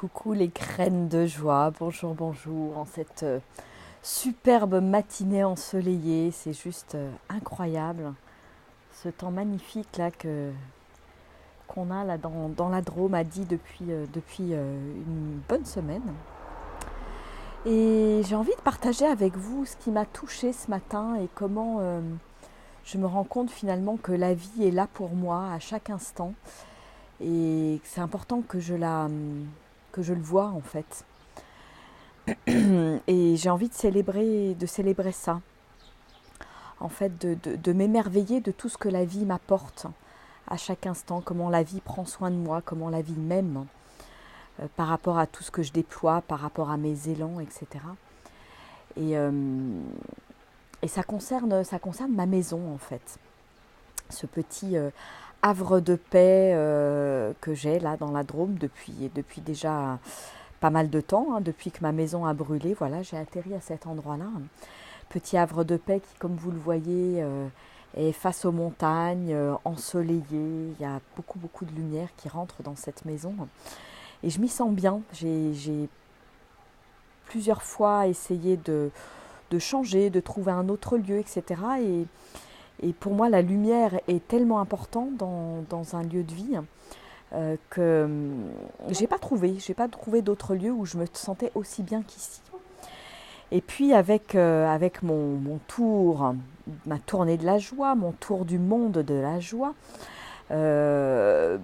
Coucou les graines de joie, bonjour, bonjour, en cette superbe matinée ensoleillée, c'est juste incroyable, ce temps magnifique là qu'on a là dans la Drôme a dit depuis une bonne semaine. Et j'ai envie de partager avec vous ce qui m'a touchée ce matin et comment je me rends compte finalement que la vie est là pour moi à chaque instant et que c'est important que que je le vois en fait. Et j'ai envie de célébrer ça, en fait, de m'émerveiller de tout ce que la vie m'apporte à chaque instant, comment la vie prend soin de moi, comment la vie m'aime par rapport à tout ce que je déploie, par rapport à mes élans, etc. Et, euh, et ça concerne ma maison en fait, ce petit havre de paix que j'ai là dans la Drôme depuis déjà pas mal de temps, hein, depuis que ma maison a brûlé. Voilà, j'ai atterri à cet endroit-là. Petit havre de paix qui, comme vous le voyez, est face aux montagnes, ensoleillé. Il y a beaucoup, beaucoup de lumière qui rentre dans cette maison. Et je m'y sens bien. J'ai plusieurs fois essayé de changer, de trouver un autre lieu, etc. Et pour moi, la lumière est tellement importante dans un lieu de vie que j'ai pas trouvé d'autre lieu où je me sentais aussi bien qu'ici. Et puis avec mon tour, ma tournée de la joie, mon tour du monde de la joie, le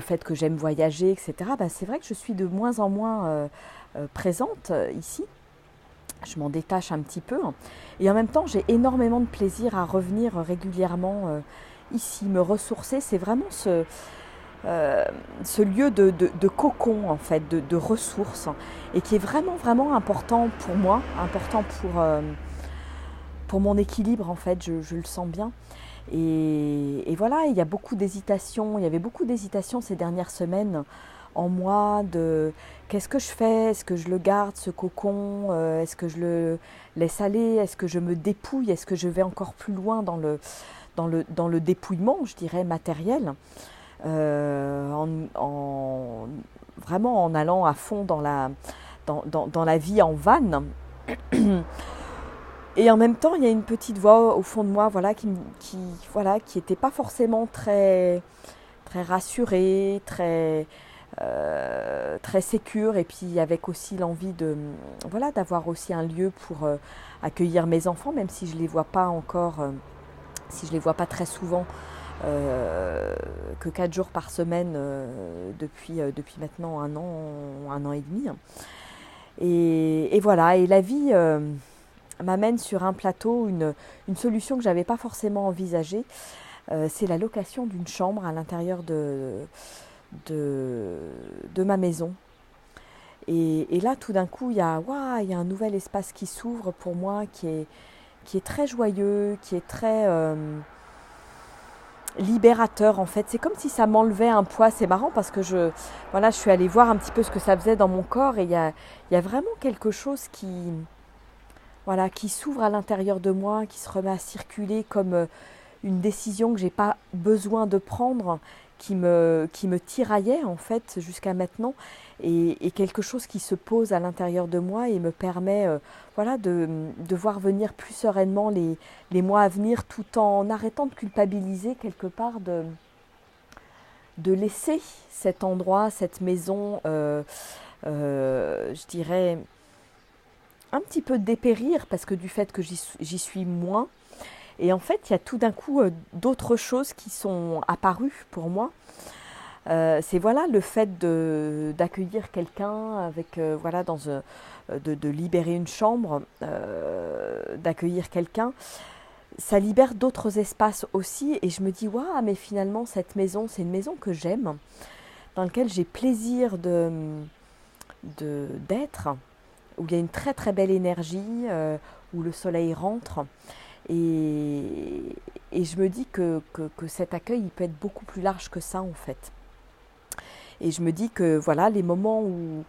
fait que j'aime voyager, etc., ben c'est vrai que je suis de moins en moins présente ici. Je m'en détache un petit peu. Et en même temps, j'ai énormément de plaisir à revenir régulièrement ici, me ressourcer. C'est vraiment ce lieu de cocon en fait, de ressources et qui est vraiment vraiment important pour moi, important pour mon équilibre en fait, je le sens bien. Et voilà, il y a beaucoup d'hésitations, il y avait beaucoup d'hésitations ces dernières semaines en moi de qu'est-ce que je fais, est-ce que je le garde ce cocon, est-ce que je le laisse aller, est-ce que je me dépouille, est-ce que je vais encore plus loin dans le dépouillement, je dirais matériel. Vraiment en allant à fond dans la vie en van. Et en même temps, il y a une petite voix au fond de moi voilà, qui était pas forcément très rassurée, très sécure. Et puis avec aussi l'envie voilà, d'avoir aussi un lieu pour accueillir mes enfants, même si je les vois pas encore, si je les vois pas très souvent. Que 4 jours par semaine depuis maintenant un an et demi. Et voilà, et la vie m'amène sur un plateau une solution que je n'avais pas forcément envisagée. C'est la location d'une chambre à l'intérieur de ma maison. Et là, tout d'un coup, il y a un nouvel espace qui s'ouvre pour moi, qui est très joyeux, qui est très libérateur en fait. C'est comme si ça m'enlevait un poids. C'est marrant parce que je suis allée voir un petit peu ce que ça faisait dans mon corps et il y a vraiment quelque chose qui s'ouvre à l'intérieur de moi, qui se remet à circuler comme une décision que j'ai pas besoin de prendre, qui me tiraillait en fait jusqu'à maintenant, et quelque chose qui se pose à l'intérieur de moi et me permet de voir venir plus sereinement les mois à venir, tout en arrêtant de culpabiliser quelque part, de laisser cet endroit, cette maison, je dirais, un petit peu dépérir parce que du fait que j'y suis moins. Et en fait, il y a tout d'un coup d'autres choses qui sont apparues pour moi. C'est le fait d'accueillir quelqu'un avec de libérer une chambre, d'accueillir quelqu'un. Ça libère d'autres espaces aussi et je me dis waouh, mais finalement cette maison, c'est une maison que j'aime, dans laquelle j'ai plaisir d'être, où il y a une très très belle énergie, où le soleil rentre. Et je me dis que cet accueil, il peut être beaucoup plus large que ça en fait. Et je me dis que voilà, les moments où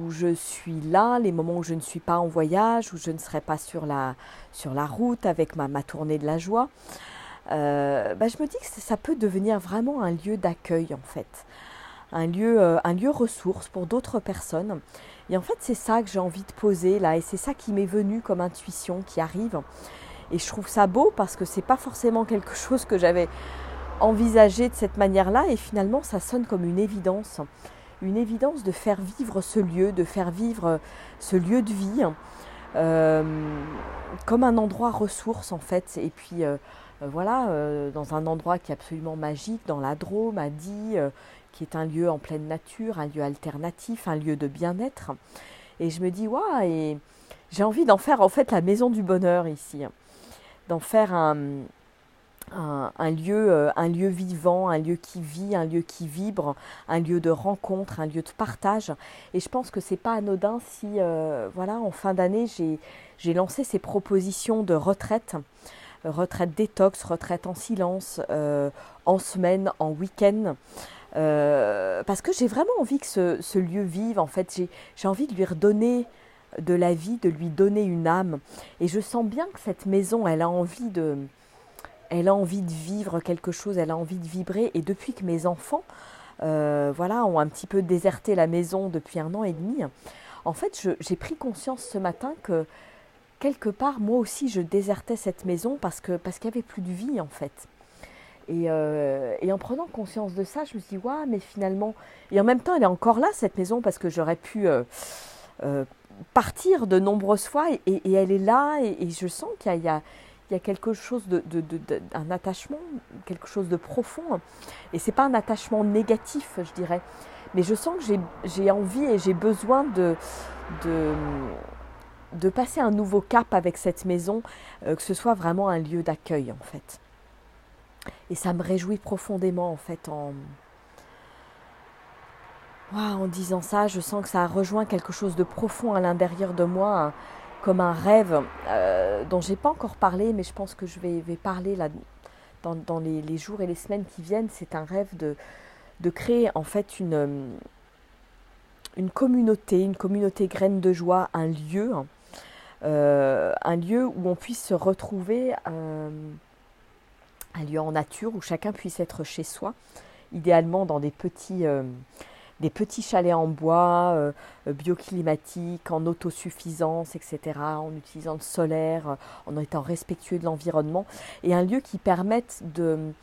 je suis là, les moments où je ne suis pas en voyage, où je ne serai pas sur la route avec ma tournée de la joie, je me dis que ça peut devenir vraiment un lieu d'accueil en fait. un lieu ressource pour d'autres personnes. Et en fait, c'est ça que j'ai envie de poser là, et c'est ça qui m'est venu comme intuition, qui arrive. Et je trouve ça beau parce que c'est pas forcément quelque chose que j'avais envisagé de cette manière-là, et finalement, ça sonne comme une évidence de faire vivre ce lieu, de faire vivre ce lieu de vie, comme un endroit ressource en fait. Et puis voilà, dans un endroit qui est absolument magique, dans la Drôme, à Die, qui est un lieu en pleine nature, un lieu alternatif, un lieu de bien-être. Et je me dis, waouh, et j'ai envie d'en faire en fait la maison du bonheur ici, d'en faire un lieu vivant, un lieu qui vit, un lieu qui vibre, un lieu de rencontre, un lieu de partage. Et je pense que c'est pas anodin si, voilà, en fin d'année, j'ai lancé ces propositions de retraite, retraite détox, retraite en silence, en semaine, en week-end. Parce que j'ai vraiment envie que ce lieu vive, en fait, j'ai envie de lui redonner de la vie, de lui donner une âme. Et je sens bien que cette maison, elle a envie de vivre quelque chose, elle a envie de vibrer. Et depuis que mes enfants voilà, ont un petit peu déserté la maison depuis 1 an et demi, en fait, j'ai pris conscience ce matin que quelque part, moi aussi, je désertais cette maison parce qu'il n'y avait plus de vie, en fait. Et en prenant conscience de ça, je me suis dit, waouh, mais finalement... Et en même temps, elle est encore là, cette maison, parce que j'aurais pu partir de nombreuses fois, et elle est là, et je sens qu'il y a quelque chose un attachement, quelque chose de profond. Et c'est pas un attachement négatif, je dirais. Mais je sens que j'ai envie et j'ai besoin de passer un nouveau cap avec cette maison, que ce soit vraiment un lieu d'accueil, en fait. Et ça me réjouit profondément, en fait, en disant ça. Je sens que ça a rejoint quelque chose de profond à l'intérieur de moi, comme un rêve dont j'ai pas encore parlé, mais je pense que je vais parler là dans les jours et les semaines qui viennent. C'est un rêve de créer en fait une communauté graine de joie, un lieu où on puisse se retrouver, un lieu en nature où chacun puisse être chez soi, idéalement dans des petits chalets en bois, bioclimatiques, en autosuffisance, etc., en utilisant le solaire, en étant respectueux de l'environnement, et un lieu qui permette de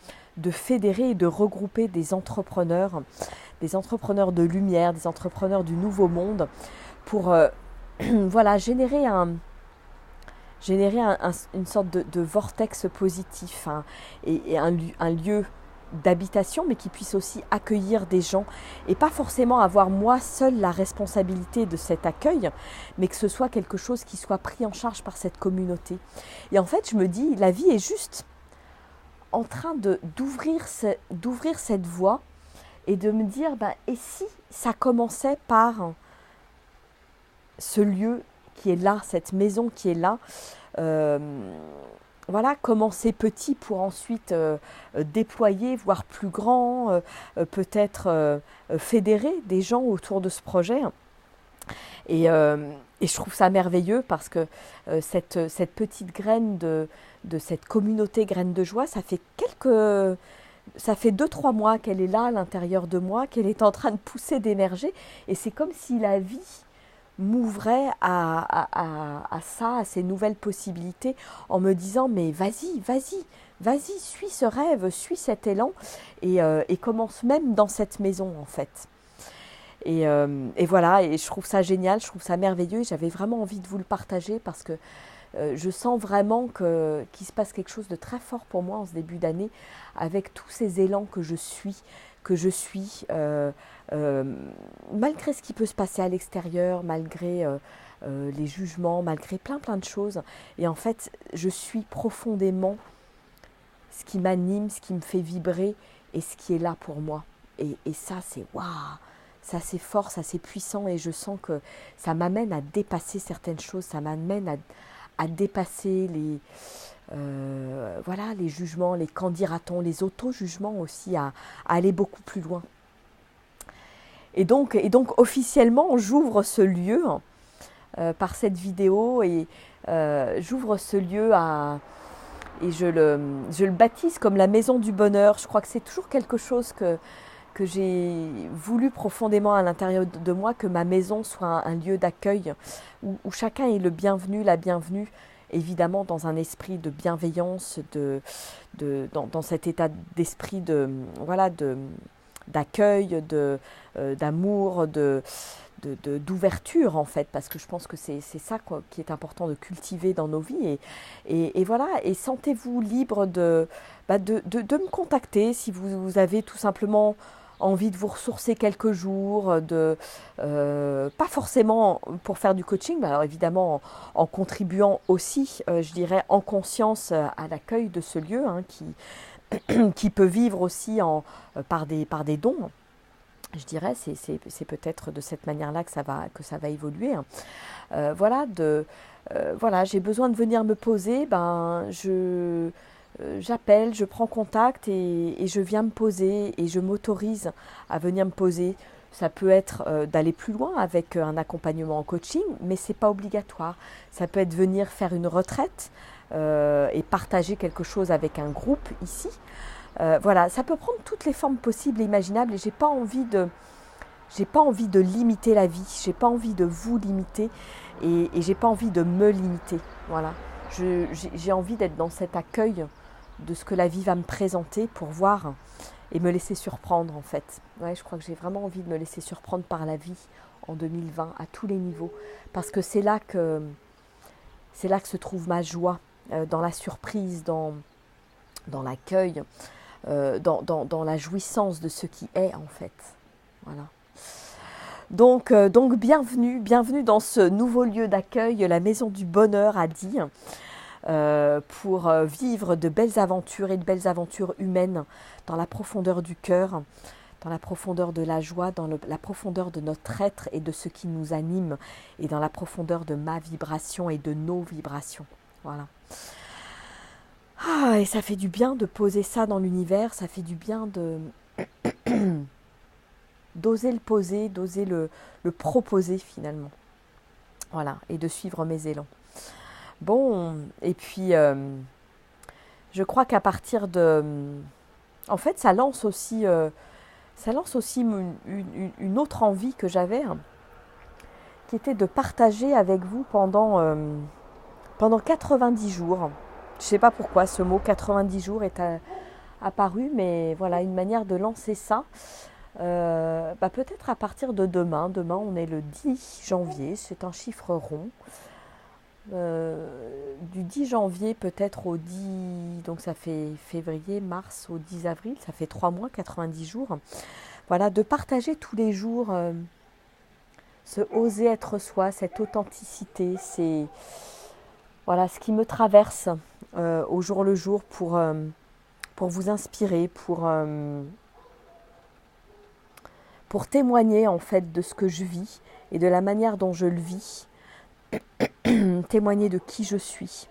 fédérer et de regrouper des entrepreneurs de lumière, des entrepreneurs du nouveau monde, pour voilà, générer une sorte de vortex positif, hein, et un lieu d'habitation, mais qui puisse aussi accueillir des gens, et pas forcément avoir moi seule la responsabilité de cet accueil, mais que ce soit quelque chose qui soit pris en charge par cette communauté. Et en fait, je me dis, la vie est juste en train d'ouvrir cette voie, et de me dire, et si ça commençait par ce lieu qui est là, cette maison qui est là, voilà, commencer petit pour ensuite déployer, voire plus grand, peut-être fédérer des gens autour de ce projet. Et je trouve ça merveilleux parce que cette petite graine de cette communauté graine de joie, ça fait 2-3 mois qu'elle est là à l'intérieur de moi, qu'elle est en train de pousser, d'émerger, et c'est comme si la vie m'ouvrait à ça, à ces nouvelles possibilités, en me disant, mais vas-y, suis ce rêve, suis cet élan, et commence même dans cette maison, en fait. Et voilà, et je trouve ça génial, je trouve ça merveilleux, j'avais vraiment envie de vous le partager parce que je sens vraiment qu'il se passe quelque chose de très fort pour moi en ce début d'année, avec tous ces élans que je suis, malgré ce qui peut se passer à l'extérieur, malgré les jugements, malgré plein de choses. Et en fait, je suis profondément ce qui m'anime, ce qui me fait vibrer, et ce qui est là pour moi. Et ça, c'est waouh, ça c'est fort, ça c'est puissant, et je sens que ça m'amène à dépasser certaines choses, ça m'amène à dépasser les jugements, les qu'en dira-t-on, les auto-jugements aussi, à aller beaucoup plus loin. Et donc officiellement, j'ouvre ce lieu par cette vidéo, et j'ouvre ce lieu et je le baptise comme la maison du bonheur. Je crois que c'est toujours quelque chose que j'ai voulu profondément à l'intérieur de moi que ma maison soit un lieu d'accueil où chacun est le bienvenu, la bienvenue, évidemment dans un esprit de bienveillance, dans cet état d'esprit voilà, d'accueil, d'amour, d'ouverture en fait, parce que je pense que c'est ça quoi, qui est important de cultiver dans nos vies. Et voilà, et sentez-vous libre de me contacter si vous avez tout simplement envie de vous ressourcer quelques jours, pas forcément pour faire du coaching, mais alors évidemment en contribuant aussi, je dirais, en conscience à l'accueil de ce lieu hein, qui peut vivre aussi par des dons. Je dirais, c'est peut-être de cette manière-là que ça va évoluer. Voilà, voilà, j'ai besoin de venir me poser, j'appelle, je prends contact et je viens me poser et je m'autorise à venir me poser. Ça peut être d'aller plus loin avec un accompagnement en coaching, mais ce n'est pas obligatoire. Ça peut être venir faire une retraite et partager quelque chose avec un groupe ici. Voilà, ça peut prendre toutes les formes possibles et imaginables et j'ai pas envie de limiter la vie, j'ai pas envie de vous limiter et j'ai pas envie de me limiter. Voilà, j'ai envie d'être dans cet accueil de ce que la vie va me présenter pour voir et me laisser surprendre en fait. Ouais, je crois que j'ai vraiment envie de me laisser surprendre par la vie en 2020 à tous les niveaux parce que c'est là que se trouve ma joie, dans la surprise, dans l'accueil. Dans la jouissance de ce qui est en fait. Voilà. Donc bienvenue dans ce nouveau lieu d'accueil, la Maison du Bonheur à Die, pour vivre de belles aventures et de belles aventures humaines dans la profondeur du cœur, dans la profondeur de la joie, dans la profondeur de notre être et de ce qui nous anime et dans la profondeur de ma vibration et de nos vibrations. Voilà. Ah, et ça fait du bien de poser ça dans l'univers, ça fait du bien d'oser le poser, d'oser le proposer finalement. Voilà, et de suivre mes élans. Bon, et puis je crois qu'à partir de... En fait, ça lance aussi une autre envie que j'avais, hein, qui était de partager avec vous pendant 90 jours. Je ne sais pas pourquoi ce mot 90 jours est apparu, mais voilà, une manière de lancer ça. Peut-être à partir de demain. Demain, on est le 10 janvier, c'est un chiffre rond. Du 10 janvier peut-être au 10, donc ça fait février, mars, au 10 avril, ça fait 3 mois, 90 jours. Voilà, de partager tous les jours ce oser être soi, cette authenticité, c'est... Voilà ce qui me traverse au jour le jour pour vous inspirer, pour témoigner en fait de ce que je vis et de la manière dont je le vis, témoigner de qui je suis.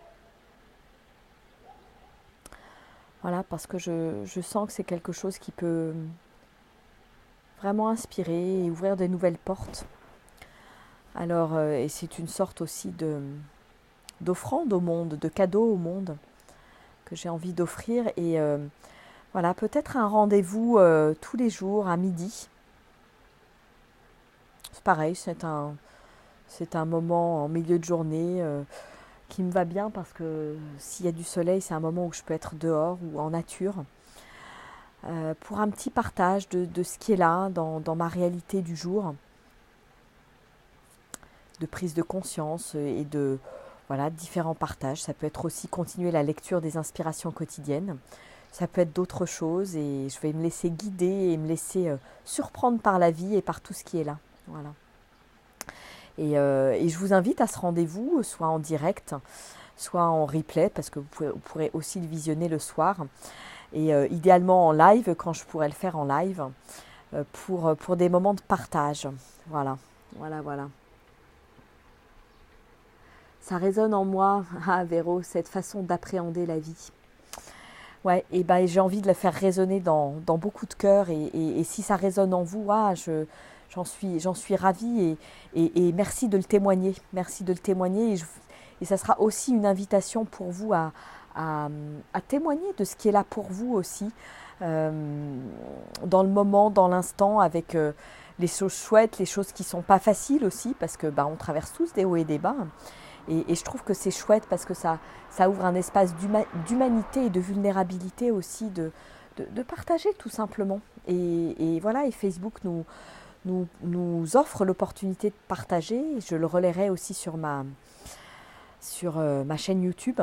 Voilà, parce que je sens que c'est quelque chose qui peut vraiment inspirer et ouvrir de nouvelles portes. Alors, et c'est une sorte aussi d'offrande au monde, de cadeau au monde que j'ai envie d'offrir et voilà, peut-être un rendez-vous tous les jours à midi. C'est pareil, c'est un moment en milieu de journée qui me va bien parce que s'il y a du soleil, c'est un moment où je peux être dehors ou en nature pour un petit partage de ce qui est là dans ma réalité du jour, de prise de conscience et de voilà, différents partages. Ça peut être aussi continuer la lecture des inspirations quotidiennes. Ça peut être d'autres choses et je vais me laisser guider et me laisser surprendre par la vie et par tout ce qui est là. Voilà. Et je vous invite à ce rendez-vous, soit en direct, soit en replay, parce que vous pourrez aussi le visionner le soir. Et idéalement en live, quand je pourrai le faire en live, pour des moments de partage. Voilà, voilà, voilà. Ça résonne en moi, Véro, cette façon d'appréhender la vie. Ouais, et j'ai envie de la faire résonner dans beaucoup de cœurs. Et si ça résonne en vous, j'en suis ravie. Et merci de le témoigner. Merci de le témoigner. Et ça sera aussi une invitation pour vous à témoigner de ce qui est là pour vous aussi. dans le moment, dans l'instant, avec les choses chouettes, les choses qui sont pas faciles aussi, parce que on traverse tous des hauts et des bas. Et je trouve que c'est chouette parce que ça ouvre un espace d'humanité et de vulnérabilité aussi, de partager tout simplement. Et voilà, et Facebook nous offre l'opportunité de partager. Je le relayerai aussi sur ma chaîne YouTube.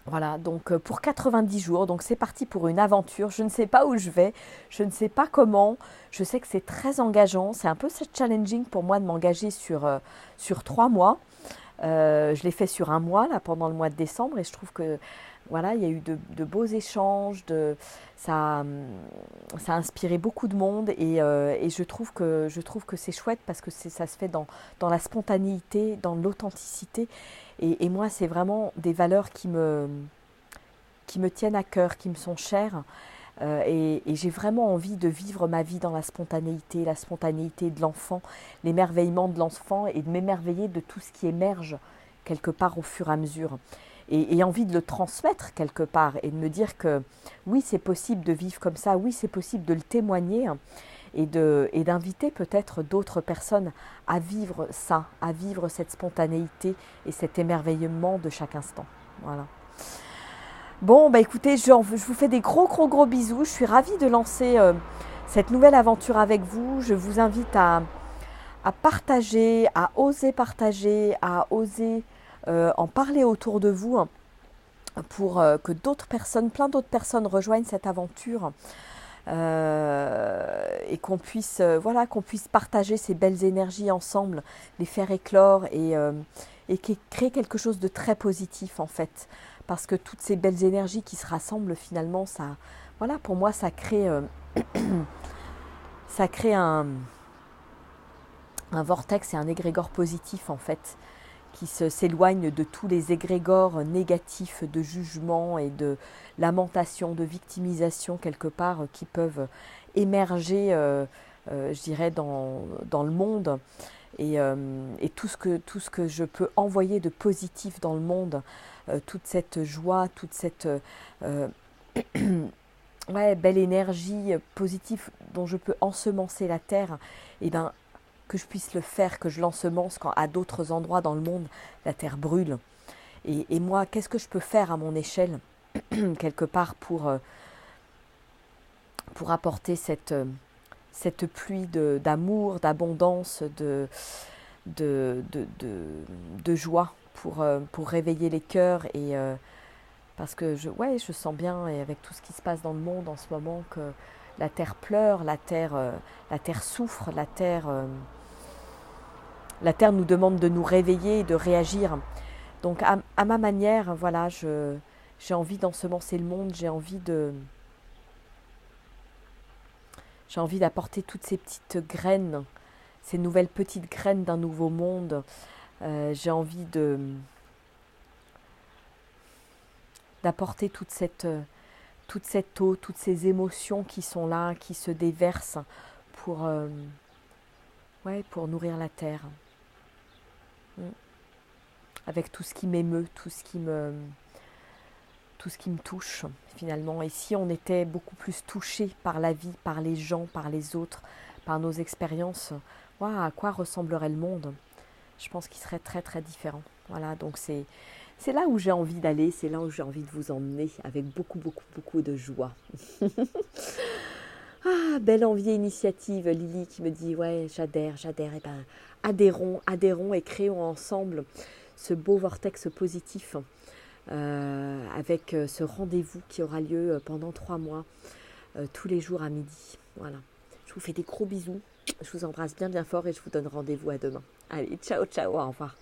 Voilà, donc pour 90 jours, donc c'est parti pour une aventure. Je ne sais pas où je vais, je ne sais pas comment. Je sais que c'est très engageant. C'est un peu challenging pour moi de m'engager sur 3 mois. Je l'ai fait sur un mois, là, pendant le mois de décembre, et je trouve que voilà, il y a eu de beaux échanges, ça a inspiré beaucoup de monde, et je trouve que c'est chouette parce que ça se fait dans la spontanéité, dans l'authenticité, et moi, c'est vraiment des valeurs qui me tiennent à cœur, qui me sont chères. Et j'ai vraiment envie de vivre ma vie dans la spontanéité de l'enfant, l'émerveillement de l'enfant, et de m'émerveiller de tout ce qui émerge quelque part au fur et à mesure. Et envie de le transmettre quelque part, et de me dire que oui, c'est possible de vivre comme ça, oui, c'est possible de le témoigner, et d'inviter peut-être d'autres personnes à vivre ça, à vivre cette spontanéité et cet émerveillement de chaque instant. Voilà. Bon, écoutez, je vous fais des gros bisous. Je suis ravie de lancer cette nouvelle aventure avec vous. Je vous invite à partager, à oser en parler autour de vous, pour que plein d'autres personnes rejoignent cette aventure, et qu'on puisse partager ces belles énergies ensemble, les faire éclore, et créer quelque chose de très positif en fait. Parce que toutes ces belles énergies qui se rassemblent finalement, pour moi, ça crée un vortex et un égrégore positif en fait, qui s'éloigne de tous les égrégores négatifs de jugement et de lamentation, de victimisation quelque part, qui peuvent émerger, je dirais, dans le monde. Et tout ce que je peux envoyer de positif dans le monde, toute cette joie, toute cette belle énergie positive dont je peux ensemencer la terre, et que je puisse le faire, que je l'ensemence quand à d'autres endroits dans le monde la terre brûle. Et moi, qu'est-ce que je peux faire à mon échelle quelque part pour apporter cette pluie d'amour, d'abondance, de joie, pour réveiller les cœurs, et parce que je sens bien, et avec tout ce qui se passe dans le monde en ce moment, que la terre pleure, la terre souffre, la terre nous demande de nous réveiller et de réagir. Donc à ma manière, voilà, j'ai envie d'ensemencer le monde, j'ai envie d'apporter toutes ces petites graines, ces nouvelles petites graines d'un nouveau monde. J'ai envie d'apporter toute cette eau, toutes ces émotions qui sont là, qui se déversent pour nourrir la terre. Avec tout ce qui m'émeut, tout ce qui me touche finalement. Et si on était beaucoup plus touché par la vie, par les gens, par les autres, par nos expériences, à quoi ressemblerait le monde? Je pense qu'il serait très très différent. Voilà, donc c'est là où j'ai envie d'aller, c'est là où j'ai envie de vous emmener, avec beaucoup de joie. Belle envie et initiative, Lily qui me dit j'adhère. Et adhérons et créons ensemble ce beau vortex positif, avec ce rendez-vous qui aura lieu pendant 3 mois, tous les jours à midi. Voilà. Je vous fais des gros bisous, je vous embrasse bien fort, et je vous donne rendez-vous à demain. Allez, ciao, au revoir.